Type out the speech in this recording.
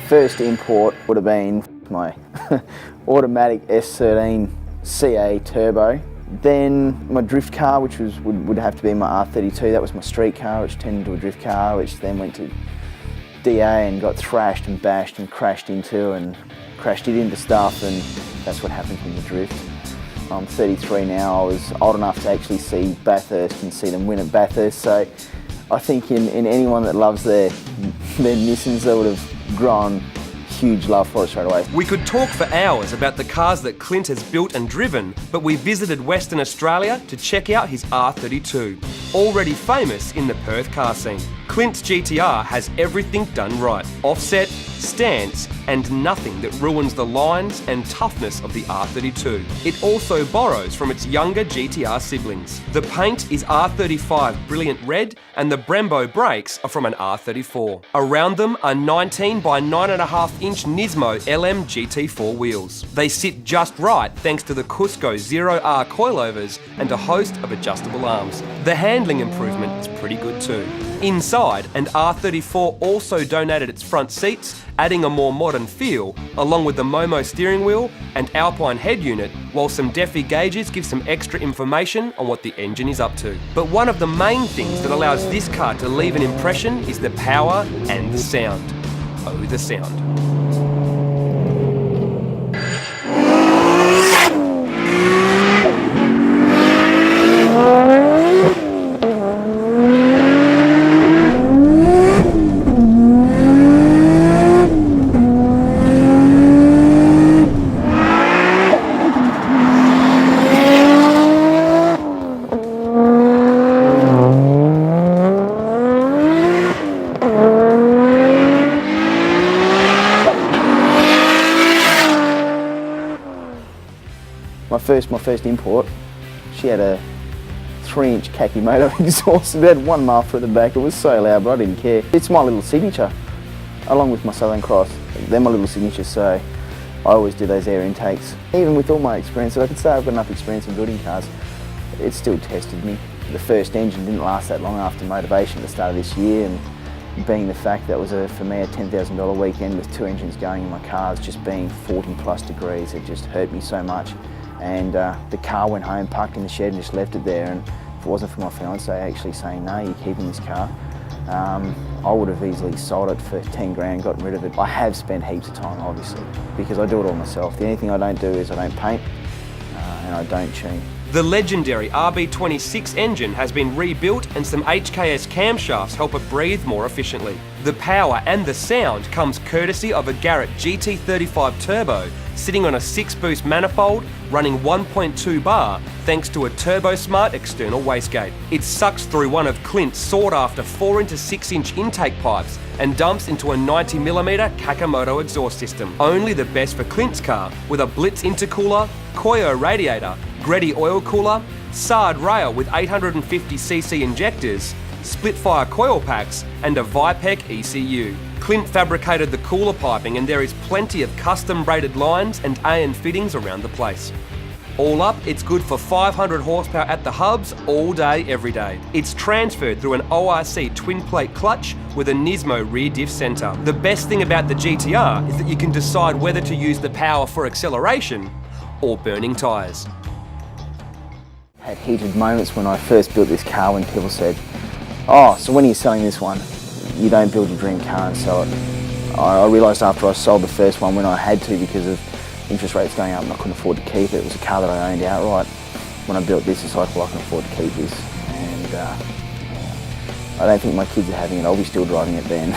first import would have been my automatic S13 CA turbo. Then my drift car, which would have to be my R32. That was my street car, which turned into a drift car, which then went to DA and got thrashed and bashed and crashed it into stuff, and that's what happens when you drift. I'm 33 now. I was old enough to actually see Bathurst and see them win at Bathurst, so I think in anyone that loves their Nissans, they would have grown huge love for it straight away. We could talk for hours about the cars that Clint has built and driven, but we visited Western Australia to check out his R32, already famous in the Perth car scene. Clint's GTR has everything done right. Offset, stance, and nothing that ruins the lines and toughness of the R32. It also borrows from its younger GTR siblings. The paint is R35 Brilliant Red, and the Brembo brakes are from an R34. Around them are 19 by 9.5-inch Nismo LM GT4 wheels. They sit just right thanks to the Cusco 0R coilovers and a host of adjustable arms. The handling improvement is pretty good too. Inside, an R34 also donated its front seats, adding a more modern feel, along with the Momo steering wheel and Alpine head unit, while some Defi gauges give some extra information on what the engine is up to. But one of the main things that allows this car to leave an impression is the power and the sound. Oh, the sound. My first import, she had a 3-inch khaki motor exhaust. It had one muffler at the back. It was so loud, but I didn't care. It's my little signature, along with my Southern Cross. They're my little signatures, so I always do those air intakes. Even with all my experience, I could say I've got enough experience in building cars, it still tested me. The first engine didn't last that long after motivation at the start of this year, and being the fact that was for me a $10,000 weekend with 2 engines going in my cars, just being 40+ degrees, it just hurt me so much. And the car went home, parked in the shed and just left it there, and if it wasn't for my fiance actually saying, no, you're keeping this car, I would have easily sold it for 10 grand, gotten rid of it. I have spent heaps of time, obviously, because I do it all myself. The only thing I don't do is I don't paint and I don't tune. The legendary RB26 engine has been rebuilt, and some HKS camshafts help it breathe more efficiently. The power and the sound comes courtesy of a Garrett GT35 Turbo, sitting on a 6-boost manifold, running 1.2 bar, thanks to a TurboSmart external wastegate. It sucks through one of Clint's sought-after 4 into 6-inch intake pipes and dumps into a 90mm Kakamoto exhaust system. Only the best for Clint's car, with a Blitz intercooler, Koyo radiator, Greddy oil cooler, Sard rail with 850cc injectors, split-fire coil packs, and a Vipec ECU. Clint fabricated the cooler piping, and there is plenty of custom braided lines and AN fittings around the place. All up, it's good for 500 horsepower at the hubs all day, every day. It's transferred through an ORC twin-plate clutch with a Nismo rear diff centre. The best thing about the GTR is that you can decide whether to use the power for acceleration or burning tyres. I had heated moments when I first built this car when people said, oh, so when are you selling this one? You don't build your dream car and sell it. I realised after I sold the first one when I had to because of interest rates going up and I couldn't afford to keep it. It was a car that I owned outright. When I built this, it's like, well, I can afford to keep this. And I don't think my kids are having it. I'll be still driving it then.